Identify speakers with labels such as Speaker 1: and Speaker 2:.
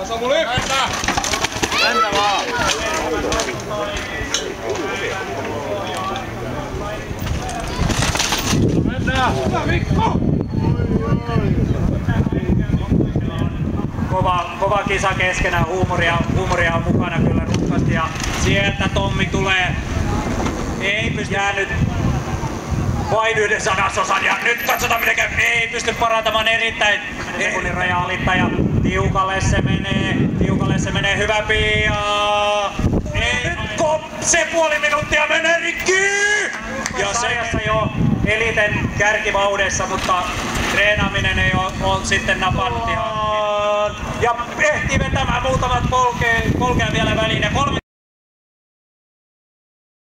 Speaker 1: Samuli! Mennä vaan! Mennään! Hyvä Mikko!
Speaker 2: Kova kisa keskenään, huumoria on mukana kyllä rutkasti ja sieltä Tommi tulee. Ei pysty jäänyt vain 1/100 ja nyt katsotaan miten käy. Ei pysty parantamaan erittäin. Sekunnin raja alittaja. Tiukalle se menee, hyvä Pia. Nyt se puoli minuuttia menee rikki! Ja se jo eliten kärkivaudessa, mutta treenaaminen ei ole sitten napannut ihan. Ja ehtii vetämään muutama